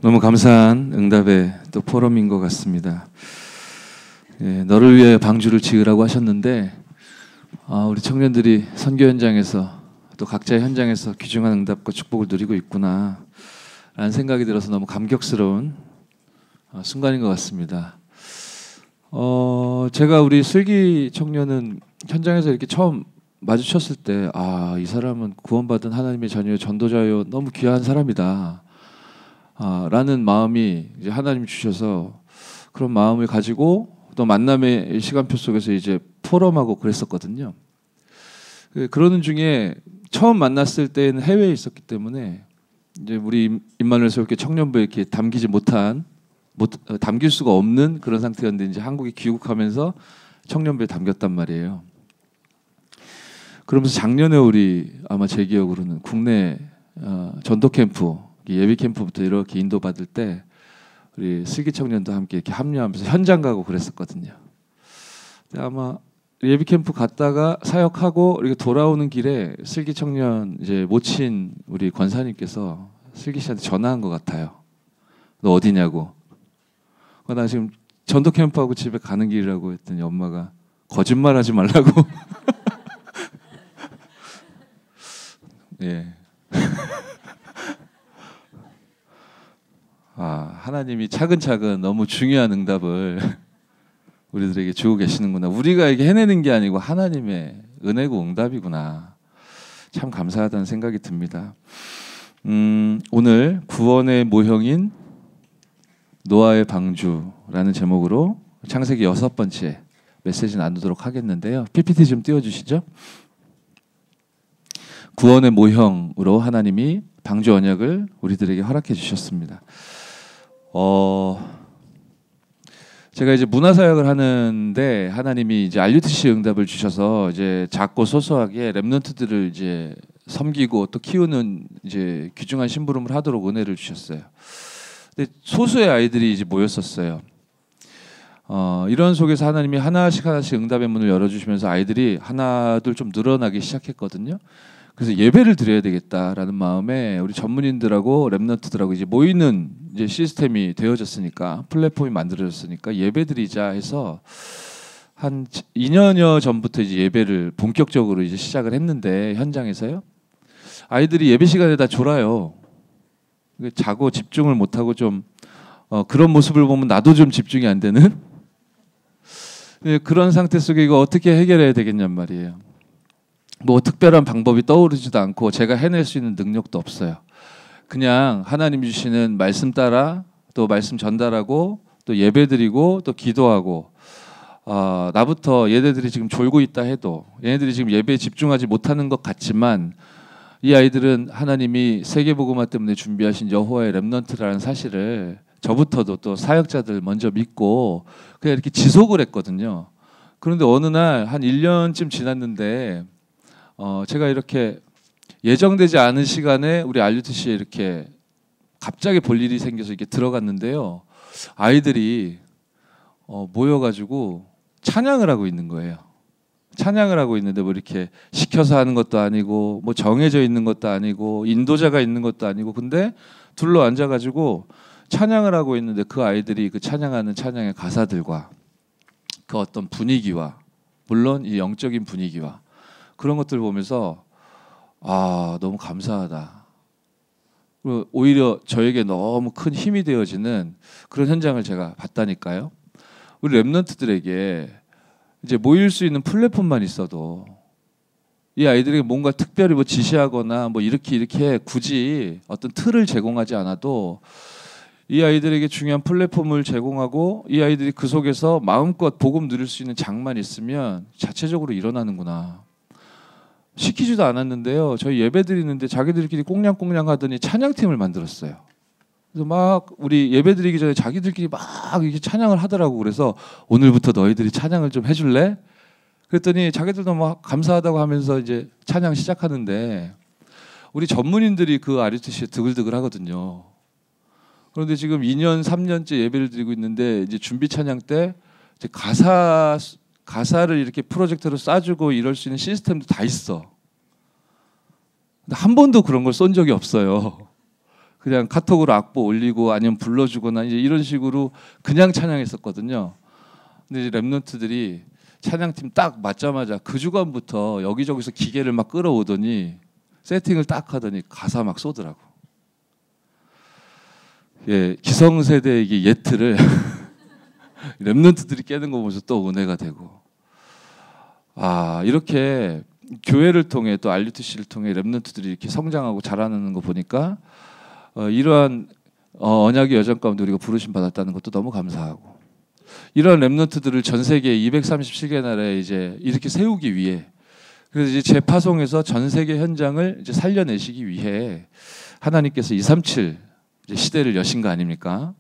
너무 감사한 응답의 또 포럼인 것 같습니다. 예, 너를 위해 방주를 지으라고 하셨는데 우리 청년들이 선교 현장에서 또 각자의 현장에서 귀중한 응답과 축복을 누리고 있구나 라는 생각이 들어서 너무 감격스러운 순간인 것 같습니다. 제가 우리 슬기 청년은 현장에서 이렇게 처음 마주쳤을 때 이 사람은 구원받은 하나님의 자녀요 전도자요 너무 귀한 사람이다 라는 마음이 이제 하나님이 주셔서 그런 마음을 가지고 또 만남의 시간표 속에서 이제 포럼하고 그랬었거든요. 그러는 중에 처음 만났을 때는 해외에 있었기 때문에 이제 우리 임마누엘 서울교회 청년부에 이렇게 담길 수가 없는 그런 상태였는데 이제 한국에 귀국하면서 청년부에 담겼단 말이에요. 그러면서 작년에 우리 아마 제 기억으로는 국내 전도 캠프 예비 캠프부터 이렇게 인도받을 때 우리 슬기 청년도 함께 이렇게 합류하면서 현장 가고 그랬었거든요. 아마 예비 캠프 갔다가 사역하고 이렇게 돌아오는 길에 슬기 청년 이제 모친 우리 권사님께서 슬기 씨한테 전화한 것 같아요. 너 어디냐고. 나 지금 전도 캠프하고 집에 가는 길이라고 했더니 엄마가 거짓말하지 말라고. 예. 하나님이 차근차근 너무 중요한 응답을 우리들에게 주고 계시는구나. 우리가 이게 해내는 게 아니고 하나님의 은혜고 응답이구나. 참 감사하다는 생각이 듭니다. 오늘 구원의 모형인 노아의 방주라는 제목으로 창세기 6번째 메시지 나누도록 하겠는데요. PPT 좀 띄워주시죠. 구원의 모형으로 하나님이 방주 언약을 우리들에게 허락해 주셨습니다. 제가 이제 문화사역을 하는데 하나님이 이제 RUTC 응답을 주셔서 이제 작고 소소하게 렘넌트들을 이제 섬기고 또 키우는 이제 귀중한 심부름을 하도록 은혜를 주셨어요. 근데 소수의 아이들이 이제 모였었어요. 이런 속에서 하나님이 하나씩 응답의 문을 열어주시면서 아이들이 하나둘 좀 늘어나기 시작했거든요. 그래서 예배를 드려야 되겠다라는 마음에 우리 전문인들하고 렘넌트들하고 이제 모이는 이제 시스템이 되어졌으니까 플랫폼이 만들어졌으니까 예배드리자 해서 한 2년여 전부터 이제 예배를 본격적으로 이제 시작을 했는데 현장에서요. 아이들이 예배 시간에 다 졸아요. 자고 집중을 못하고 좀 그런 모습을 보면 나도 좀 집중이 안 되는 그런 상태 속에 이거 어떻게 해결해야 되겠냔 말이에요. 뭐 특별한 방법이 떠오르지도 않고 제가 해낼 수 있는 능력도 없어요. 그냥 하나님이 주시는 말씀 따라 또 말씀 전달하고 또 예배드리고 또 기도하고 나부터 얘네들이 지금 졸고 있다 해도 얘네들이 지금 예배에 집중하지 못하는 것 같지만 이 아이들은 하나님이 세계복음화 때문에 준비하신 여호와의 렘넌트라는 사실을 저부터도 또 사역자들 먼저 믿고 그냥 이렇게 지속을 했거든요. 그런데 어느 날 한 1년쯤 지났는데 제가 이렇게 예정되지 않은 시간에 우리 RUTC에 이렇게 갑자기 볼 일이 생겨서 이렇게 들어갔는데요. 아이들이 모여가지고 찬양을 하고 있는 거예요. 찬양을 하고 있는데 뭐 이렇게 시켜서 하는 것도 아니고 뭐 정해져 있는 것도 아니고 인도자가 있는 것도 아니고 근데 둘러 앉아가지고 찬양을 하고 있는데 그 아이들이 그 찬양하는 찬양의 가사들과 그 어떤 분위기와 물론 이 영적인 분위기와 그런 것들을 보면서 너무 감사하다. 그리고 오히려 저에게 너무 큰 힘이 되어지는 그런 현장을 제가 봤다니까요. 우리 렘넌트들에게 이제 모일 수 있는 플랫폼만 있어도 이 아이들에게 뭔가 특별히 뭐 지시하거나 뭐 이렇게 굳이 어떤 틀을 제공하지 않아도 이 아이들에게 중요한 플랫폼을 제공하고 이 아이들이 그 속에서 마음껏 복음 누릴 수 있는 장만 있으면 자체적으로 일어나는구나. 시키지도 않았는데요. 저희 예배 드리는데 자기들끼리 꽁냥꽁냥 하더니 찬양팀을 만들었어요. 그래서 막 우리 예배 드리기 전에 자기들끼리 막 이렇게 찬양을 하더라고. 그래서 오늘부터 너희들이 찬양을 좀 해줄래? 그랬더니 자기들도 막 감사하다고 하면서 이제 찬양 시작하는데 우리 전문인들이 그 RUTC에 드글드글 하거든요. 그런데 지금 2년, 3년째 예배를 드리고 있는데 이제 준비 찬양 때 이제 가사를 이렇게 프로젝터로 쏴주고 이럴 수 있는 시스템도 다 있어. 근데 한 번도 그런 걸 쏜 적이 없어요. 그냥 카톡으로 악보 올리고 아니면 불러주거나 이제 이런 식으로 그냥 찬양했었거든요. 근데 이제 랩런트들이 찬양팀 딱 맞자마자 그 주간부터 여기저기서 기계를 막 끌어오더니 세팅을 딱 하더니 가사 막 쏘더라고. 예, 기성세대의 이게 예틀을 랩런트들이 깨는 거 보면서 또 은혜가 되고, 아 이렇게 교회를 통해 또 RUTC를 통해 랩런트들이 이렇게 성장하고 자라나는 거 보니까 이러한 언약의 여정 가운데 우리가 부르심 받았다는 것도 너무 감사하고, 이런 랩런트들을 전 세계 237개 나라에 이제 이렇게 세우기 위해, 그래서 이제 재파송에서 전 세계 현장을 이제 살려내시기 위해 하나님께서 237 이제 시대를 여신 거 아닙니까?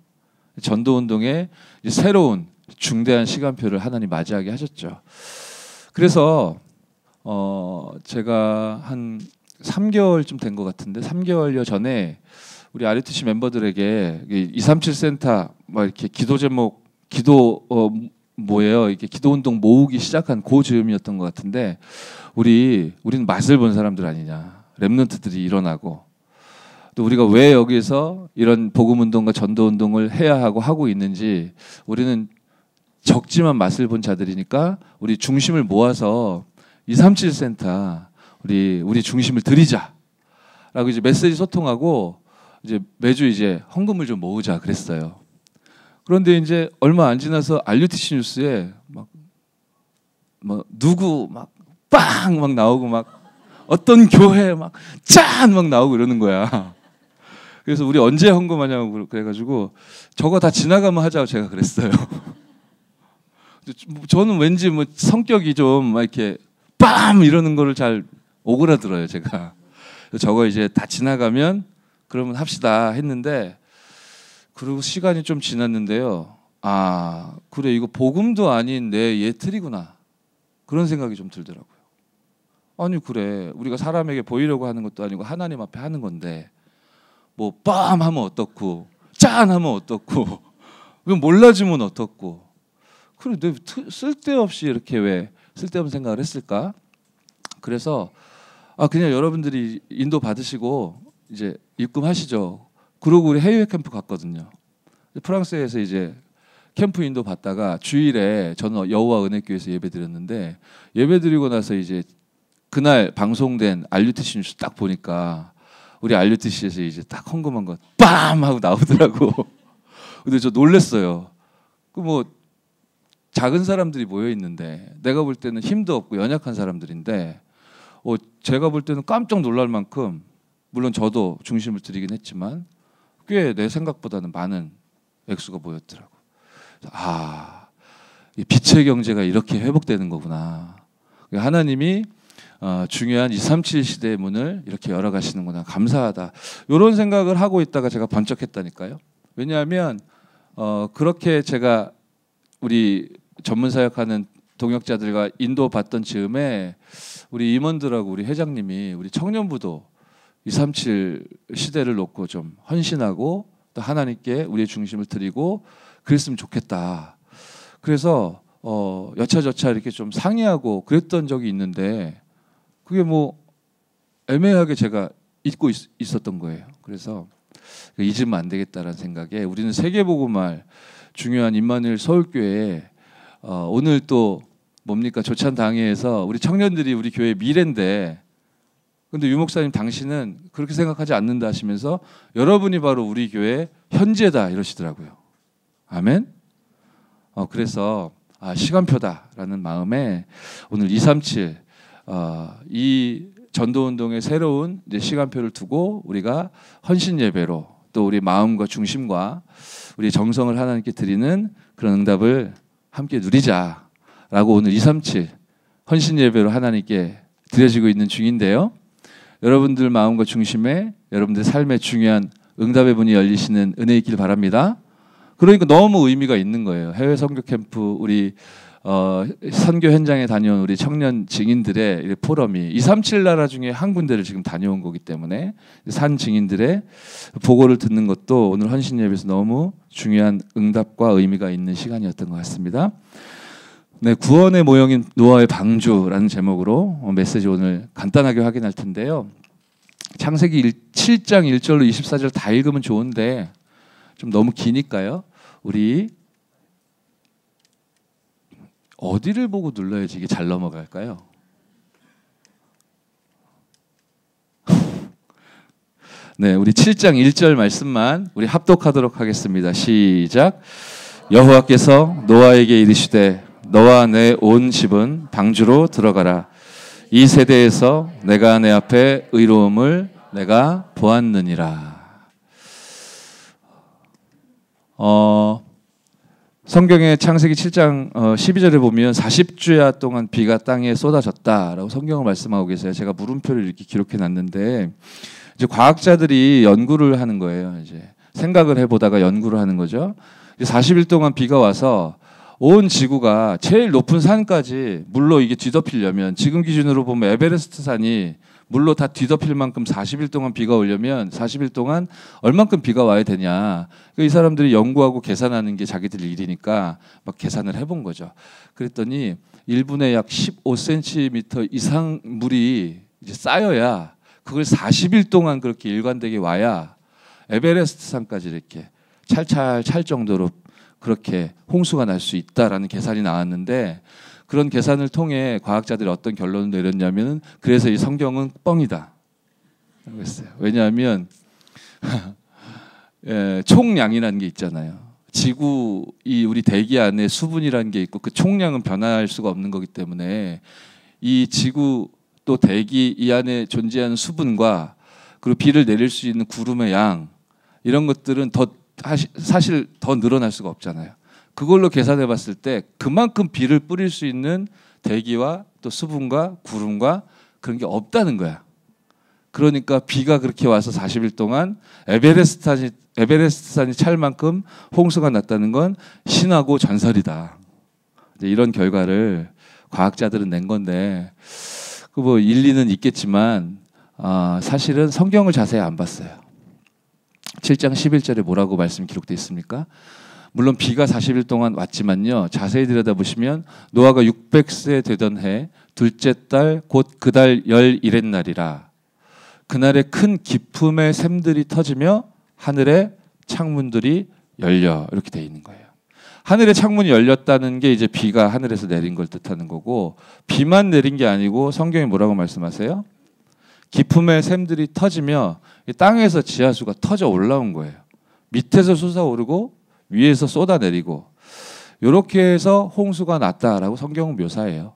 전도 운동의 새로운 중대한 시간표를 하나님 맞이하게 하셨죠. 그래서 제가 한 3개월쯤 된 것 같은데 3개월여 전에 우리 RUTC 멤버들에게 237 센터 막 이렇게 기도 제목 뭐예요? 이렇게 기도 운동 모으기 시작한 그 즈음이었던 것 같은데, 우리는 맛을 본 사람들 아니냐, 랩런트들이 일어나고 또 우리가 왜 여기서 이런 복음 운동과 전도 운동을 해야 하고 있는지, 우리는 적지만 맛을 본 자들이니까 우리 중심을 모아서 237 센터 우리 중심을 드리자라고 이제 메시지 소통하고 이제 매주 이제 헌금을 좀 모으자 그랬어요. 그런데 이제 얼마 안 지나서 RUTC 뉴스에 막 뭐 누구 막 빵 막 나오고 막 어떤 교회 막 짠 막 나오고 이러는 거야. 그래서 우리 언제 헌금하냐고 그래가지고 저거 다 지나가면 하자고 제가 그랬어요. 저는 왠지 뭐 성격이 좀 막 이렇게 빰 이러는 거를 잘 오그라들어요 제가. 저거 이제 다 지나가면 그러면 합시다 했는데, 그리고 시간이 좀 지났는데요. 아 그래 이거 복음도 아닌 내 예틀이구나, 그런 생각이 좀 들더라고요. 아니 그래 우리가 사람에게 보이려고 하는 것도 아니고 하나님 앞에 하는 건데 뭐 빰 하면 어떻고 짠 하면 어떻고 몰라주면 어떻고, 그래 내 쓸데없이 이렇게 왜 쓸데없는 생각을 했을까? 그래서 그냥 여러분들이 인도 받으시고 이제 입금하시죠. 그러고 우리 해외 캠프 갔거든요. 프랑스에서 이제 캠프 인도 받다가 주일에 저는 여호와 은혜교회에서 예배드렸는데, 예배드리고 나서 이제 그날 방송된 RUTC 뉴스 딱 보니까 우리 RUTC에서 이제 딱 헌금한 거 빰 하고 나오더라고. 근데 저 놀랬어요. 그 뭐 작은 사람들이 모여 있는데 내가 볼 때는 힘도 없고 연약한 사람들인데 제가 볼 때는 깜짝 놀랄 만큼, 물론 저도 중심을 드리긴 했지만 꽤 내 생각보다는 많은 액수가 모였더라고. 이 빛의 경제가 이렇게 회복되는 거구나. 하나님이 중요한 237 시대의 문을 이렇게 열어가시는구나, 감사하다. 이런 생각을 하고 있다가 제가 번쩍했다니까요. 왜냐하면 그렇게 제가 우리 전문 사역하는 동역자들과 인도 받던 즈음에 우리 임원들하고 우리 회장님이 우리 청년부도 237 시대를 놓고 좀 헌신하고 또 하나님께 우리의 중심을 드리고 그랬으면 좋겠다. 그래서 여차저차 이렇게 좀 상의하고 그랬던 적이 있는데, 그게 뭐 애매하게 제가 잊고 있었던 거예요. 그래서 잊으면 안 되겠다라는 생각에 우리는 세계복음할 중요한 임마누엘 서울교회에 오늘 또 뭡니까 조찬당회에서 우리 청년들이 우리 교회 미래인데, 근데 유 목사님 당신은 그렇게 생각하지 않는다 하시면서 여러분이 바로 우리 교회 현재다 이러시더라고요. 아멘. 그래서 시간표다라는 마음에 오늘 237 이 전도운동의 새로운 이제 시간표를 두고 우리가 헌신 예배로 또 우리 마음과 중심과 우리 정성을 하나님께 드리는 그런 응답을 함께 누리자라고 오늘 237 헌신 예배로 하나님께 드려지고 있는 중인데요. 여러분들 마음과 중심에 여러분들 삶의 중요한 응답의 문이 열리시는 은혜 있길 바랍니다. 그러니까 너무 의미가 있는 거예요. 해외 선교 캠프 우리 선교 현장에 다녀온 우리 청년 증인들의 포럼이 237 나라 중에 한 군데를 지금 다녀온 거기 때문에 산 증인들의 보고를 듣는 것도 오늘 헌신 예배에서 너무 중요한 응답과 의미가 있는 시간이었던 것 같습니다. 네, 구원의 모형인 노아의 방주라는 제목으로 메시지 오늘 간단하게 확인할 텐데요. 창세기 7장 1절로 24절 다 읽으면 좋은데 좀 너무 기니까요. 우리 어디를 보고 눌러야지 이게 잘 넘어갈까요? 네, 우리 7장 1절 말씀만 우리 합독하도록 하겠습니다. 시작. 여호와께서 노아에게 이르시되 너와 내 온 집은 방주로 들어가라. 이 세대에서 내가 내 앞에 의로움을 내가 보았느니라. 성경의 창세기 7장 12절에 보면 40주야 동안 비가 땅에 쏟아졌다라고 성경을 말씀하고 계세요. 제가 물음표를 이렇게 기록해 놨는데 이제 과학자들이 연구를 하는 거예요. 이제 생각을 해보다가 연구를 하는 거죠. 40일 동안 비가 와서 온 지구가 제일 높은 산까지 물로 이게 뒤덮이려면 지금 기준으로 보면 에베레스트 산이 물로 다 뒤덮일 만큼 40일 동안 비가 오려면 40일 동안 얼만큼 비가 와야 되냐. 이 사람들이 연구하고 계산하는 게 자기들 일이니까 막 계산을 해본 거죠. 그랬더니 1분에 약 15cm 이상 물이 이제 쌓여야 그걸 40일 동안 그렇게 일관되게 와야 에베레스트 산까지 이렇게 찰찰 찰 정도로 그렇게 홍수가 날 수 있다라는 계산이 나왔는데 그런 계산을 통해 과학자들이 어떤 결론을 내렸냐면 그래서 이 성경은 뻥이다. 그랬어요. 왜냐하면 총량이라는 게 있잖아요. 지구 이 우리 대기 안에 수분이라는 게 있고 그 총량은 변화할 수가 없는 거기 때문에 이 지구 또 대기 이 안에 존재하는 수분과 그리고 비를 내릴 수 있는 구름의 양 이런 것들은 사실 더 늘어날 수가 없잖아요. 그걸로 계산해 봤을 때 그만큼 비를 뿌릴 수 있는 대기와 또 수분과 구름과 그런 게 없다는 거야. 그러니까 비가 그렇게 와서 40일 동안 에베레스트 산이 찰 만큼 홍수가 났다는 건 신하고 전설이다. 이런 결과를 과학자들은 낸 건데 그 뭐 일리는 있겠지만 사실은 성경을 자세히 안 봤어요. 7장 11절에 뭐라고 말씀 기록되어 있습니까? 물론 비가 40일 동안 왔지만요. 자세히 들여다보시면 노아가 600세 되던 해 둘째 달 곧 그 달 11의 날이라. 그날에 큰 기품의 샘들이 터지며 하늘의 창문들이 열려 이렇게 되어 있는 거예요. 하늘의 창문이 열렸다는 게 이제 비가 하늘에서 내린 걸 뜻하는 거고 비만 내린 게 아니고 성경이 뭐라고 말씀하세요? 기품의 샘들이 터지며 땅에서 지하수가 터져 올라온 거예요. 밑에서 솟아오르고 위에서 쏟아내리고 이렇게 해서 홍수가 났다라고 성경은 묘사해요.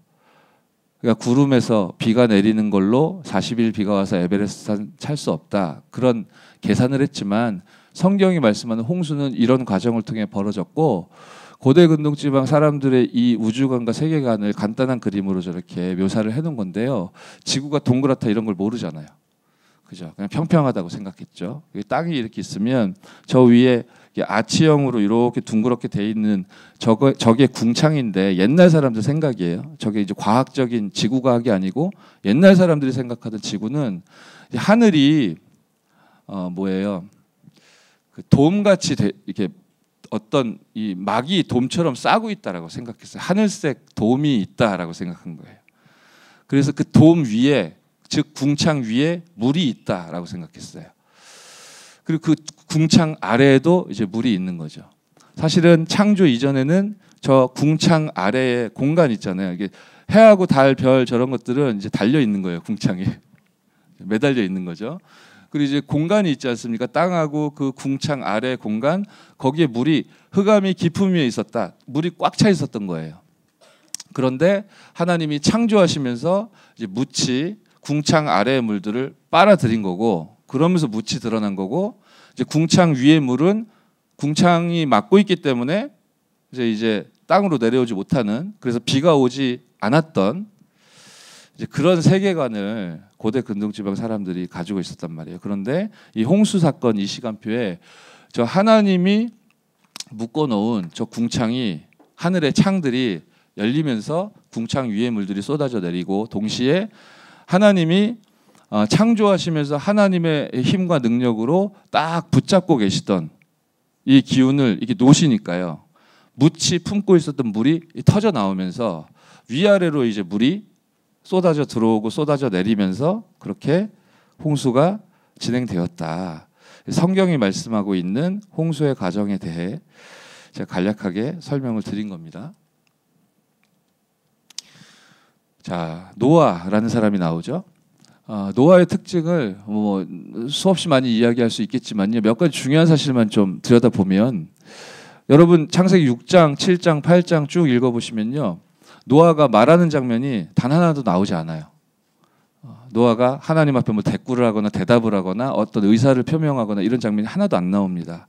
그러니까 구름에서 비가 내리는 걸로 40일 비가 와서 에베레스트 산 찰 수 없다. 그런 계산을 했지만 성경이 말씀하는 홍수는 이런 과정을 통해 벌어졌고 고대 근동지방 사람들의 이 우주관과 세계관을 간단한 그림으로 저렇게 묘사를 해놓은 건데요. 지구가 동그랗다 이런 걸 모르잖아요. 그죠? 그냥 평평하다고 생각했죠. 땅이 이렇게 있으면 저 위에 아치형으로 이렇게 둥그렇게 돼 있는 저게 궁창인데 옛날 사람들 생각이에요. 저게 이제 과학적인 지구과학이 아니고 옛날 사람들이 생각하던 지구는 하늘이 뭐예요? 그 돔같이 이렇게 어떤 이 막이 돔처럼 싸고 있다라고 생각했어요. 하늘색 돔이 있다라고 생각한 거예요. 그래서 그 돔 위에 즉 궁창 위에 물이 있다라고 생각했어요. 그리고 그 궁창 아래에도 이제 물이 있는 거죠. 사실은 창조 이전에는 저 궁창 아래에 공간 있잖아요. 이게 해하고 달, 별 저런 것들은 이제 달려 있는 거예요. 궁창에 매달려 있는 거죠. 그리고 이제 공간이 있지 않습니까? 땅하고 그 궁창 아래 공간 거기에 물이 흑암이 깊음 위에 있었다. 물이 꽉 차 있었던 거예요. 그런데 하나님이 창조하시면서 이제 묻히 궁창 아래의 물들을 빨아들인 거고 그러면서 묻히 드러난 거고 이제 궁창 위의 물은 궁창이 막고 있기 때문에 이제 땅으로 내려오지 못하는 그래서 비가 오지 않았던 이제 그런 세계관을 고대 근동지방 사람들이 가지고 있었단 말이에요. 그런데 이 홍수 사건 이 시간표에 저 하나님이 묶어놓은 저 궁창이 하늘의 창들이 열리면서 궁창 위의 물들이 쏟아져 내리고 동시에 하나님이 창조하시면서 하나님의 힘과 능력으로 딱 붙잡고 계시던 이 기운을 이렇게 놓으시니까요. 묻히 품고 있었던 물이 터져 나오면서 위아래로 이제 물이 쏟아져 들어오고 쏟아져 내리면서 그렇게 홍수가 진행되었다. 성경이 말씀하고 있는 홍수의 과정에 대해 제가 간략하게 설명을 드린 겁니다. 자, 노아라는 사람이 나오죠. 노아의 특징을 수없이 많이 이야기할 수 있겠지만요. 몇 가지 중요한 사실만 좀 들여다보면 여러분 창세기 6장, 7장, 8장 쭉 읽어보시면요. 노아가 말하는 장면이 단 하나도 나오지 않아요. 노아가 하나님 앞에 뭐 대꾸를 하거나 대답을 하거나 어떤 의사를 표명하거나 이런 장면이 하나도 안 나옵니다.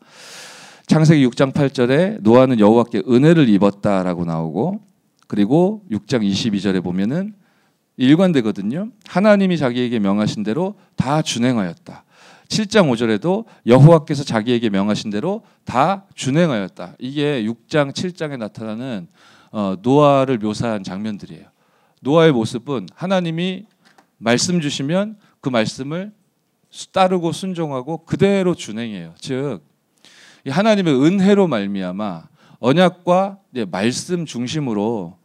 창세기 6장 8절에 노아는 여호와께 은혜를 입었다라고 나오고 그리고 6장 22절에 보면은 일관되거든요. 하나님이 자기에게 명하신 대로 다 준행하였다. 7장 5절에도 여호와께서 자기에게 명하신 대로 다 준행하였다. 이게 6장 7장에 나타나는 노아를 묘사한 장면들이에요. 노아의 모습은 하나님이 말씀 주시면 그 말씀을 따르고 순종하고 그대로 준행해요. 즉 하나님의 은혜로 말미암아 언약과 말씀 중심으로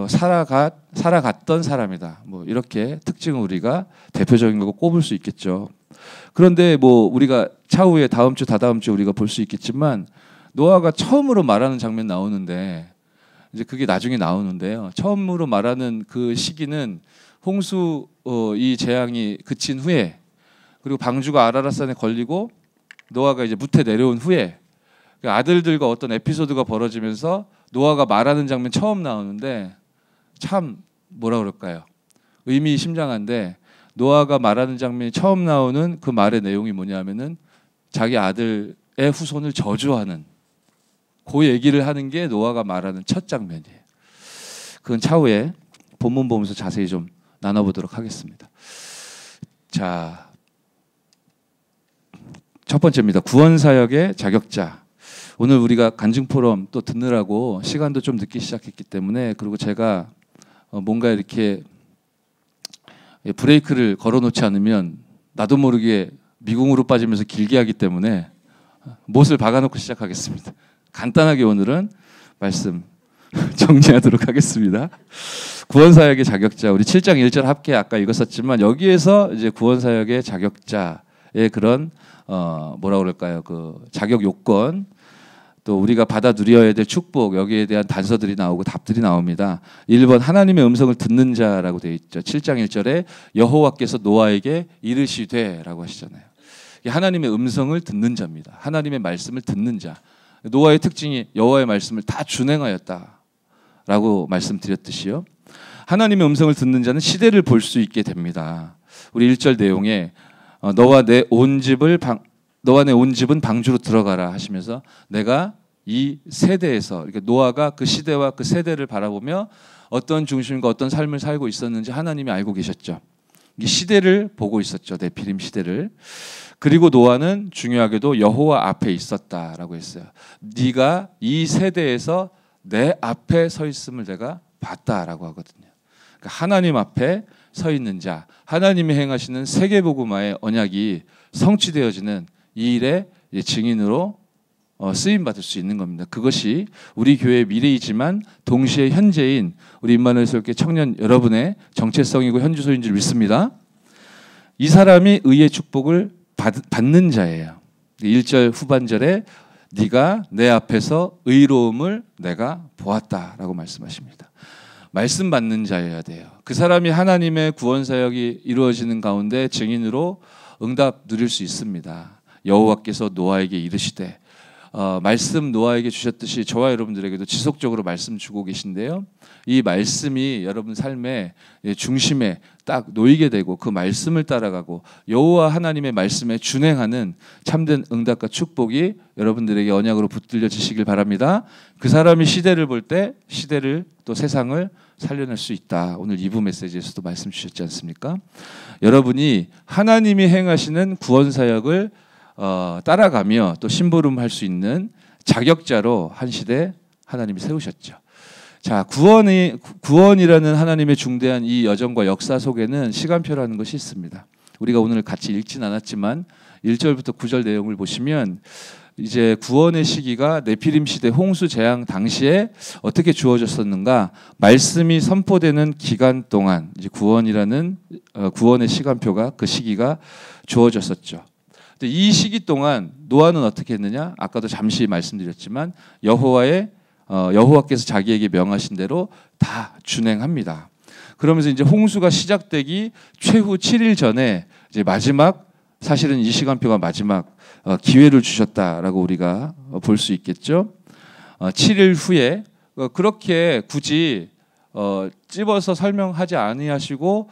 살아갔던 사람이다. 뭐 이렇게 특징을 우리가 대표적인 거고 꼽을 수 있겠죠. 그런데 뭐 우리가 차후에 다음 주 다다음 주 우리가 볼 수 있겠지만 노아가 처음으로 말하는 장면 나오는데 이제 그게 나중에 나오는데요. 처음으로 말하는 그 시기는 홍수 이 재앙이 그친 후에 그리고 방주가 아라랏산에 걸리고 노아가 이제 무태 내려온 후에 아들들과 어떤 에피소드가 벌어지면서 노아가 말하는 장면 처음 나오는데 참 뭐라 그럴까요? 의미심장한데 노아가 말하는 장면이 처음 나오는 그 말의 내용이 뭐냐면은 자기 아들의 후손을 저주하는 그 얘기를 하는 게 노아가 말하는 첫 장면이에요. 그건 차후에 본문 보면서 자세히 좀 나눠보도록 하겠습니다. 자, 첫 번째입니다. 구원사역의 자격자. 오늘 우리가 간증 포럼 또 듣느라고 시간도 좀 늦게 시작했기 때문에 그리고 제가 뭔가 이렇게 브레이크를 걸어놓지 않으면 나도 모르게 미궁으로 빠지면서 길게 하기 때문에 못을 박아놓고 시작하겠습니다. 간단하게 오늘은 말씀 정리하도록 하겠습니다. 구원사역의 자격자, 우리 7장 1절 합계 아까 읽었었지만 여기에서 이제 구원사역의 자격자의 그런 뭐라 그럴까요? 그 자격 요건 또 우리가 받아 누려야 될 축복 여기에 대한 단서들이 나오고 답들이 나옵니다. 1번 하나님의 음성을 듣는 자라고 되어 있죠. 7장 1절에 여호와께서 노아에게 이르시되라고 하시잖아요. 하나님의 음성을 듣는 자입니다. 하나님의 말씀을 듣는 자. 노아의 특징이 여호와의 말씀을 다 준행하였다라고 말씀드렸듯이요. 하나님의 음성을 듣는 자는 시대를 볼 수 있게 됩니다. 우리 1절 내용에 너와 내 온 집은 방주로 들어가라 하시면서 내가 이 세대에서 그러니까 노아가 그 시대와 그 세대를 바라보며 어떤 중심과 어떤 삶을 살고 있었는지 하나님이 알고 계셨죠. 이 시대를 보고 있었죠. 네피림 시대를. 그리고 노아는 중요하게도 여호와 앞에 있었다라고 했어요. 네가 이 세대에서 내 앞에 서 있음을 내가 봤다라고 하거든요. 그러니까 하나님 앞에 서 있는 자, 하나님이 행하시는 세계복음화의 언약이 성취되어지는 이 일의 증인으로 쓰임 받을 수 있는 겁니다. 그것이 우리 교회의 미래이지만 동시에 현재인 우리 임마누엘 설교 청년 여러분의 정체성이고 현주소인 줄 믿습니다. 이 사람이 의의 축복을 받는 자예요. 1절 후반절에 네가 내 앞에서 의로움을 내가 보았다라고 말씀하십니다. 말씀 받는 자여야 돼요. 그 사람이 하나님의 구원 사역이 이루어지는 가운데 증인으로 응답 누릴 수 있습니다. 여호와께서 노아에게 이르시되 말씀 노아에게 주셨듯이 저와 여러분들에게도 지속적으로 말씀 주고 계신데요. 이 말씀이 여러분 삶의 중심에 딱 놓이게 되고 그 말씀을 따라가고 여호와 하나님의 말씀에 준행하는 참된 응답과 축복이 여러분들에게 언약으로 붙들려지시길 바랍니다. 그 사람이 시대를 볼 때 시대를 또 세상을 살려낼 수 있다. 오늘 2부 메시지에서도 말씀 주셨지 않습니까? 여러분이 하나님이 행하시는 구원 사역을 따라가며 또 심부름할 수 있는 자격자로 한 시대 하나님이 세우셨죠. 자, 구원이라는 하나님의 중대한 이 여정과 역사 속에는 시간표라는 것이 있습니다. 우리가 오늘 같이 읽진 않았지만 1절부터 9절 내용을 보시면 이제 구원의 시기가 네피림 시대 홍수 재앙 당시에 어떻게 주어졌었는가? 말씀이 선포되는 기간 동안 이제 구원이라는 구원의 시간표가 그 시기가 주어졌었죠. 근데 이 시기 동안 노아는 어떻게 했느냐? 아까도 잠시 말씀드렸지만 여호와께서 자기에게 명하신 대로 다 준행합니다. 그러면서 이제 홍수가 시작되기 최후 7일 전에 이제 마지막 사실은 이 시간표가 마지막 기회를 주셨다라고 우리가 볼 수 있겠죠. 7일 후에 그렇게 굳이 찝어서 설명하지 아니하시고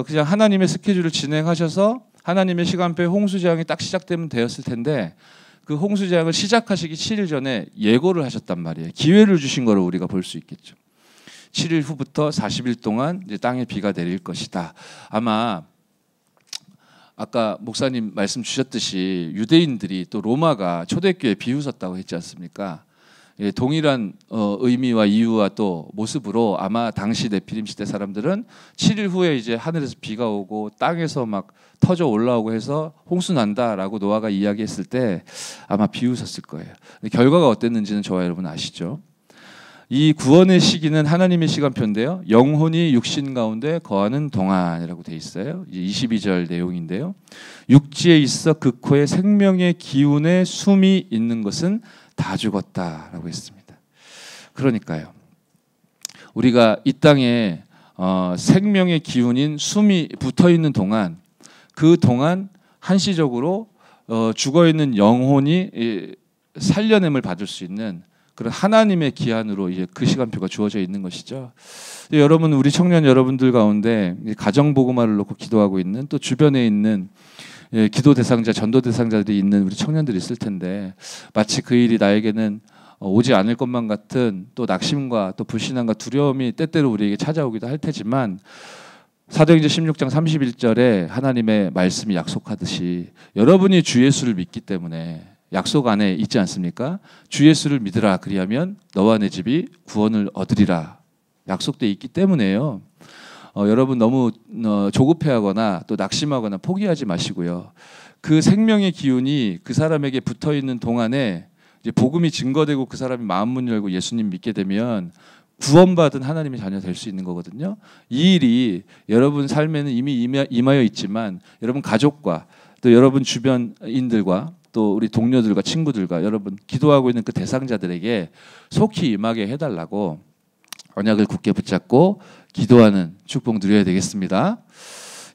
그냥 하나님의 스케줄을 진행하셔서 하나님의 시간표에 홍수재앙이 딱 시작되면 되었을 텐데 그 홍수재앙을 시작하시기 7일 전에 예고를 하셨단 말이에요. 기회를 주신 거를 우리가 볼 수 있겠죠. 7일 후부터 40일 동안 이제 땅에 비가 내릴 것이다. 아마 아까 목사님 말씀 주셨듯이 유대인들이 또 로마가 초대교회 비웃었다고 했지 않습니까? 예, 동일한 의미와 이유와 또 모습으로 아마 당시 네피림 시대 사람들은 7일 후에 이제 하늘에서 비가 오고 땅에서 막 터져 올라오고 해서 홍수 난다라고 노아가 이야기했을 때 아마 비웃었을 거예요. 결과가 어땠는지는 저와 여러분 아시죠? 이 구원의 시기는 하나님의 시간표인데요. 영혼이 육신 가운데 거하는 동안이라고 돼 있어요. 22절 내용인데요. 육지에 있어 그 코에 생명의 기운에 숨이 있는 것은 다 죽었다라고 했습니다. 그러니까요. 우리가 이 땅에 생명의 기운인 숨이 붙어 있는 동안 그 동안 한시적으로 죽어 있는 영혼이 살려냄을 받을 수 있는 그런 하나님의 기한으로 이제 그 시간표가 주어져 있는 것이죠. 여러분, 우리 청년 여러분들 가운데 가정 복음화를 놓고 기도하고 있는 또 주변에 있는 기도 대상자, 전도 대상자들이 있는 우리 청년들이 있을 텐데 마치 그 일이 나에게는 오지 않을 것만 같은 또 낙심과 또 불신함과 두려움이 때때로 우리에게 찾아오기도 할 테지만 사도행전 16장 31절에 하나님의 말씀이 약속하듯이 여러분이 주 예수를 믿기 때문에 약속 안에 있지 않습니까? 주 예수를 믿으라 그리하면 너와 내 집이 구원을 얻으리라 약속돼 있기 때문에요. 여러분 너무 조급해하거나 또 낙심하거나 포기하지 마시고요. 그 생명의 기운이 그 사람에게 붙어 있는 동안에 이제 복음이 증거되고 그 사람이 마음 문 열고 예수님 믿게 되면 구원받은 하나님의 자녀 될 수 있는 거거든요. 이 일이 여러분 삶에는 이미 임하여 있지만 여러분 가족과 또 여러분 주변인들과 또 우리 동료들과 친구들과 여러분 기도하고 있는 그 대상자들에게 속히 임하게 해달라고 언약을 굳게 붙잡고 기도하는 축복 누려야 되겠습니다.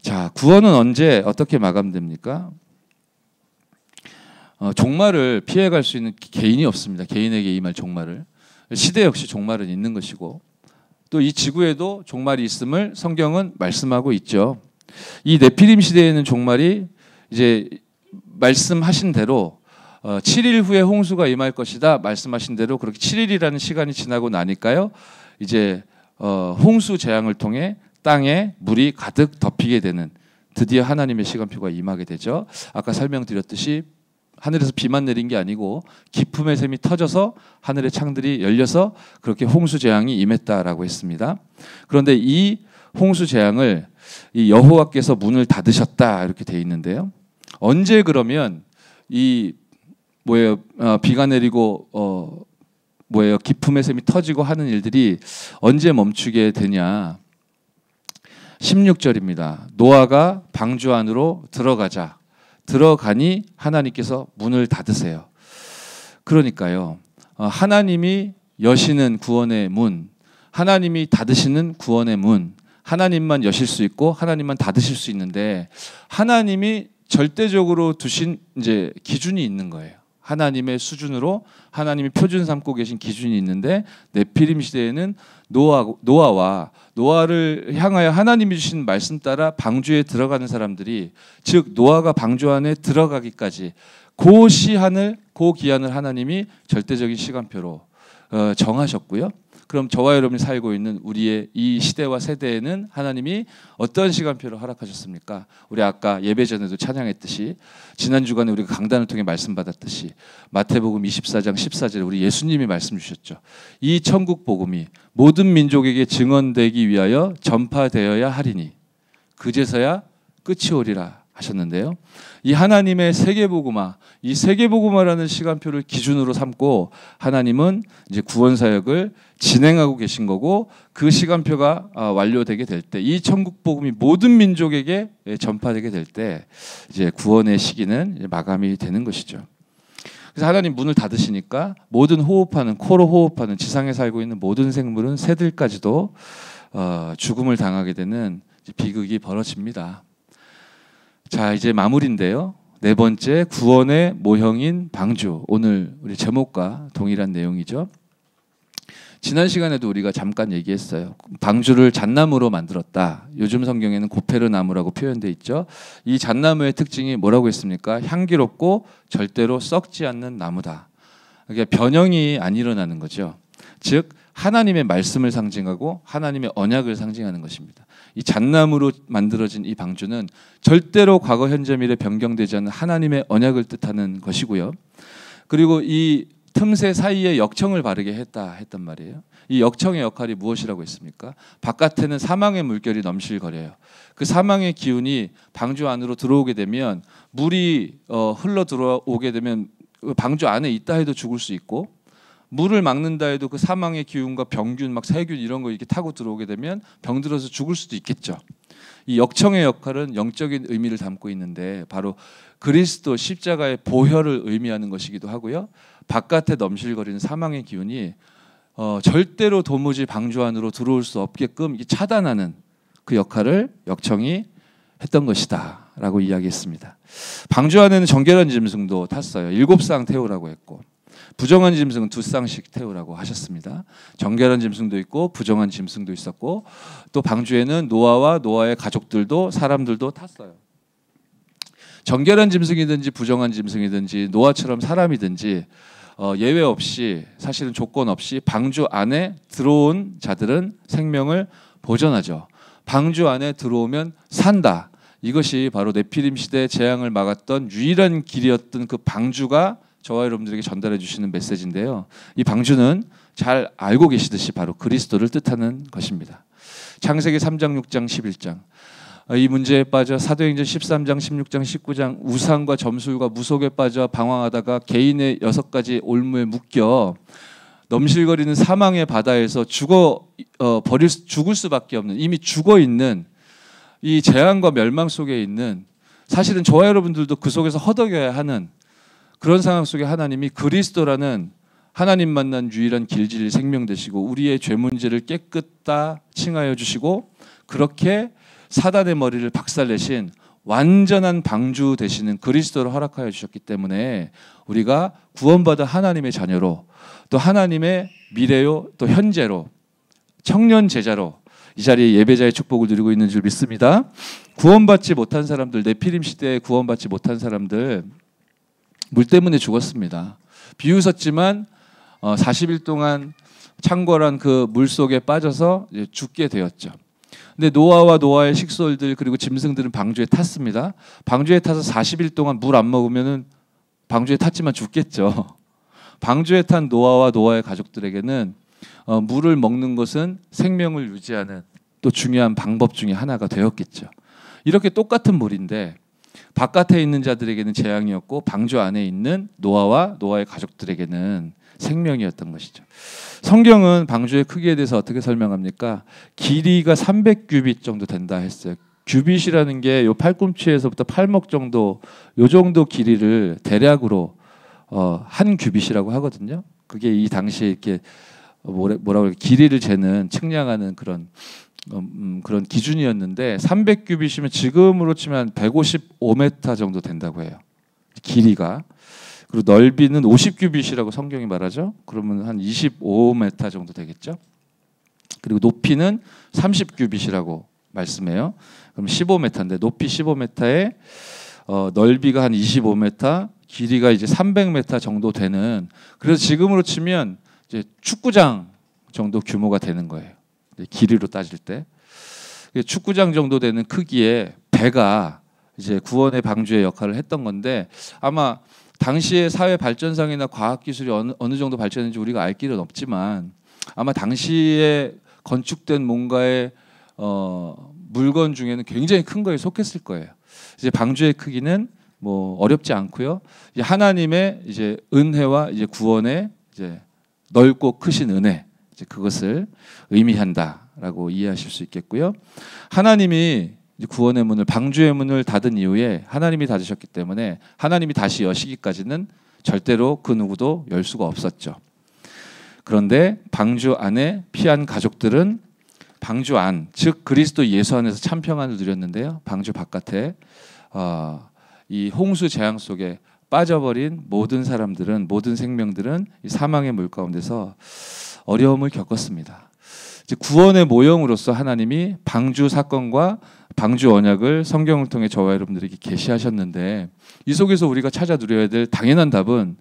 자, 구원은 언제 어떻게 마감됩니까? 종말을 피해갈 수 있는 개인이 없습니다. 개인에게 임할 종말을. 시대 역시 종말은 있는 것이고 또 이 지구에도 종말이 있음을 성경은 말씀하고 있죠. 이 네피림 시대에는 종말이 이제 말씀하신 대로 7일 후에 홍수가 임할 것이다 말씀하신 대로 그렇게 7일이라는 시간이 지나고 나니까요. 이제 홍수 재앙을 통해 땅에 물이 가득 덮이게 되는 드디어 하나님의 시간표가 임하게 되죠. 아까 설명드렸듯이 하늘에서 비만 내린 게 아니고 기품의 샘이 터져서 하늘의 창들이 열려서 그렇게 홍수 재앙이 임했다라고 했습니다. 그런데 이 홍수 재앙을 이 여호와께서 문을 닫으셨다 이렇게 돼 있는데요. 언제 그러면 이 비가 내리고 기품의 샘이 터지고 하는 일들이 언제 멈추게 되냐? 16절입니다. 노아가 방주 안으로 들어가니 하나님께서 문을 닫으세요. 그러니까요. 하나님이 여시는 구원의 문, 하나님이 닫으시는 구원의 문, 하나님만 여실 수 있고 하나님만 닫으실 수 있는데 하나님이 절대적으로 두신 이제 기준이 있는 거예요. 하나님의 수준으로 하나님이 표준 삼고 계신 기준이 있는데 네피림 시대에는 노아를 향하여 하나님이 주신 말씀 따라 방주에 들어가는 사람들이 즉 노아가 방주 안에 들어가기까지 그 기한을 하나님이 절대적인 시간표로 정하셨고요. 그럼 저와 여러분이 살고 있는 우리의 이 시대와 세대에는 하나님이 어떤 시간표를 허락하셨습니까? 우리 아까 예배 전에도 찬양했듯이 지난 주간에 우리가 강단을 통해 말씀 받았듯이 마태복음 24장 14절에 우리 예수님이 말씀 주셨죠. 이 천국 복음이 모든 민족에게 증언되기 위하여 전파되어야 하리니 그제서야 끝이 오리라 하셨는데요. 이 하나님의 세계복음화, 이 세계복음화라는 시간표를 기준으로 삼고 하나님은 이제 구원 사역을 진행하고 계신 거고, 그 시간표가 완료되게 될 때, 이 천국 복음이 모든 민족에게 전파되게 될 때 이제 구원의 시기는 이제 마감이 되는 것이죠. 그래서 하나님 문을 닫으시니까 모든 호흡하는, 코로 호흡하는 지상에 살고 있는 모든 생물은 새들까지도 죽음을 당하게 되는 비극이 벌어집니다. 자, 이제 마무리인데요. 네 번째, 구원의 모형인 방주. 오늘 우리 제목과 동일한 내용이죠. 지난 시간에도 우리가 잠깐 얘기했어요. 방주를 잣나무로 만들었다. 요즘 성경에는 고페르 나무라고 표현되어 있죠. 이 잣나무의 특징이 뭐라고 했습니까? 향기롭고 절대로 썩지 않는 나무다. 그러니까 변형이 안 일어나는 거죠. 즉 하나님의 말씀을 상징하고 하나님의 언약을 상징하는 것입니다. 이 잣나무로 만들어진 이 방주는 절대로 과거, 현재, 미래 변경되지 않는 하나님의 언약을 뜻하는 것이고요. 그리고 이 틈새 사이에 역청을 바르게 했단 말이에요. 이 역청의 역할이 무엇이라고 했습니까? 바깥에는 사망의 물결이 넘실거려요. 그 사망의 기운이 방주 안으로 들어오게 되면, 물이 흘러 들어오게 되면 방주 안에 있다 해도 죽을 수 있고, 물을 막는다 해도 그 사망의 기운과 병균, 막 세균 이런 거 이렇게 타고 들어오게 되면 병들어서 죽을 수도 있겠죠. 이 역청의 역할은 영적인 의미를 담고 있는데 바로 그리스도 십자가의 보혈을 의미하는 것이기도 하고요. 바깥에 넘실거리는 사망의 기운이 절대로 도무지 방주 안으로 들어올 수 없게끔 차단하는 그 역할을 역청이 했던 것이다 라고 이야기했습니다. 방주 안에는 정결한 짐승도 탔어요. 7쌍 태우라고 했고, 부정한 짐승은 2쌍씩 태우라고 하셨습니다. 정결한 짐승도 있고 부정한 짐승도 있었고, 또 방주에는 노아와 노아의 가족들도, 사람들도 탔어요. 정결한 짐승이든지 부정한 짐승이든지 노아처럼 사람이든지 예외 없이, 사실은 조건 없이 방주 안에 들어온 자들은 생명을 보존하죠. 방주 안에 들어오면 산다. 이것이 바로 네피림 시대 재앙을 막았던 유일한 길이었던 그 방주가 저와 여러분들에게 전달해 주시는 메시지인데요. 이 방주는 잘 알고 계시듯이 바로 그리스도를 뜻하는 것입니다. 창세기 3장, 6장, 11장. 이 문제에 빠져 사도행전 13장, 16장, 19장 우상과 점술과 무속에 빠져 방황하다가 개인의 6가지 올무에 묶여 넘실거리는 사망의 바다에서 죽을 수밖에 없는, 이미 죽어 있는 이 재앙과 멸망 속에 있는, 사실은 저와 여러분들도 그 속에서 허덕여야 하는 그런 상황 속에 하나님이 그리스도라는 하나님 만난 유일한 길, 진리, 생명 되시고 우리의 죄 문제를 깨끗다 칭하여 주시고, 그렇게 사단의 머리를 박살내신 완전한 방주 되시는 그리스도를 허락하여 주셨기 때문에 우리가 구원받은 하나님의 자녀로, 또 하나님의 미래요, 또 현재로, 청년 제자로 이 자리에 예배자의 축복을 누리고 있는 줄 믿습니다. 구원받지 못한 사람들, 네피림 시대에 구원받지 못한 사람들 물 때문에 죽었습니다. 비웃었지만 40일 동안 창궐한 그 물 속에 빠져서 죽게 되었죠. 근데 노아와 노아의 식솔들 그리고 짐승들은 방주에 탔습니다. 방주에 타서 40일 동안 물 안 먹으면은 방주에 탔지만 죽겠죠. 방주에 탄 노아와 노아의 가족들에게는 물을 먹는 것은 생명을 유지하는 또 중요한 방법 중에 하나가 되었겠죠. 이렇게 똑같은 물인데 바깥에 있는 자들에게는 재앙이었고 방주 안에 있는 노아와 노아의 가족들에게는 생명이었던 것이죠. 성경은 방주의 크기에 대해서 어떻게 설명합니까? 길이가 300규빗 정도 된다 했어요. 규빗이라는 게 요 팔꿈치에서부터 팔목 정도, 요 정도 길이를 대략으로 한 규빗이라고 하거든요. 그게 이 당시에 이렇게 뭐라고 길이를 재는, 측량하는 그런 기준이었는데 300규빗이면 지금으로 치면 155m 정도 된다고 해요. 길이가. 그리고 넓이는 50규빗이라고 성경이 말하죠. 그러면 한 25m 정도 되겠죠. 그리고 높이는 30규빗이라고 말씀해요. 그럼 15m인데 높이 15m에 넓이가 한 25m, 길이가 이제 300m 정도 되는, 그래서 지금으로 치면 이제 축구장 정도 규모가 되는 거예요. 길이로 따질 때 축구장 정도 되는 크기의 배가 이제 구원의 방주의 역할을 했던 건데, 아마 당시의 사회 발전상이나 과학 기술이 어느 정도 발전했는지 우리가 알 길은 없지만 아마 당시에 건축된 뭔가의 물건 중에는 굉장히 큰 거에 속했을 거예요. 이제 방주의 크기는 뭐 어렵지 않고요. 이제 하나님의 이제 은혜와 이제 구원의 이제 넓고 크신 은혜, 이제 그것을 의미한다라고 이해하실 수 있겠고요. 하나님이 구원의 문을, 방주의 문을 닫은 이후에 하나님이 닫으셨기 때문에 하나님이 다시 여시기까지는 절대로 그 누구도 열 수가 없었죠. 그런데 방주 안에 피한 가족들은 방주 안, 즉 그리스도 예수 안에서 참 평안을 누렸는데요. 방주 바깥에 이 홍수 재앙 속에 빠져버린 모든 사람들은, 모든 생명들은 이 사망의 물 가운데서 어려움을 겪었습니다. 구원의 모형으로서 하나님이 방주 사건과 방주 언약을 성경을 통해 저와 여러분들에게 계시하셨는데, 이 속에서 우리가 찾아 누려야 될 당연한 답은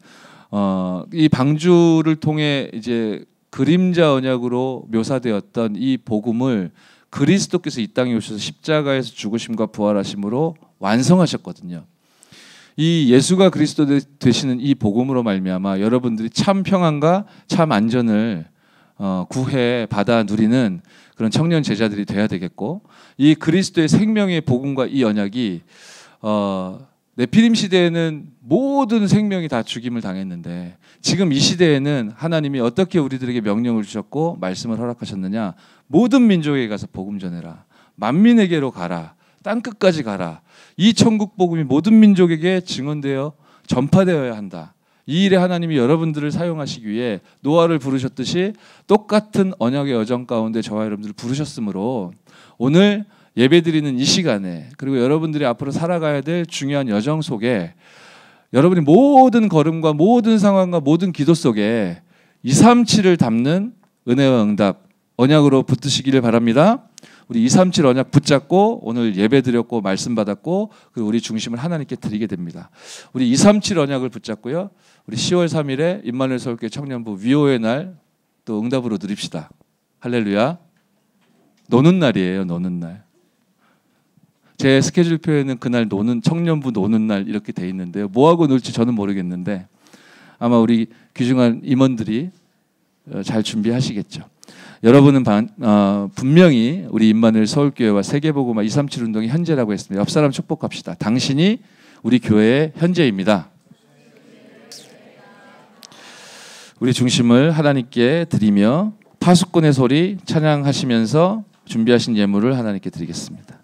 이 방주를 통해 이제 그림자 언약으로 묘사되었던 이 복음을 그리스도께서 이 땅에 오셔서 십자가에서 죽으심과 부활하심으로 완성하셨거든요. 이 예수가 그리스도 되시는 이 복음으로 말미암아 여러분들이 참 평안과 참 안전을 구해 받아 누리는 그런 청년 제자들이 돼야 되겠고, 이 그리스도의 생명의 복음과 이 언약이 네피림 시대에는 모든 생명이 다 죽임을 당했는데, 지금 이 시대에는 하나님이 어떻게 우리들에게 명령을 주셨고 말씀을 허락하셨느냐? 모든 민족에게 가서 복음 전해라. 만민에게로 가라. 땅끝까지 가라. 이 천국 복음이 모든 민족에게 증언되어 전파되어야 한다. 이 일에 하나님이 여러분들을 사용하시기 위해 노아를 부르셨듯이 똑같은 언약의 여정 가운데 저와 여러분들을 부르셨으므로, 오늘 예배드리는 이 시간에, 그리고 여러분들이 앞으로 살아가야 될 중요한 여정 속에 여러분이 모든 걸음과 모든 상황과 모든 기도 속에 237을 담는 은혜와 응답, 언약으로 붙드시기를 바랍니다. 우리 237 언약 붙잡고 오늘 예배 드렸고 말씀 받았고, 그리고 우리 중심을 하나님께 드리게 됩니다. 우리 237 언약을 붙잡고요. 우리 10월 3일에 임마누엘 서울교회 청년부 위호의 날 또 응답으로 누립시다. 할렐루야. 노는 날이에요. 노는 날. 제 스케줄표에는 그날 노는, 청년부 노는 날 이렇게 돼 있는데요. 뭐하고 놀지 저는 모르겠는데 아마 우리 귀중한 임원들이 잘 준비하시겠죠. 여러분은 분명히 우리 임마누엘 서울교회와 세계복음화 237 운동의 현재라고 했습니다. 옆 사람 축복합시다. 당신이 우리 교회의 현재입니다. 우리 중심을 하나님께 드리며 파수꾼의 소리 찬양하시면서 준비하신 예물을 하나님께 드리겠습니다.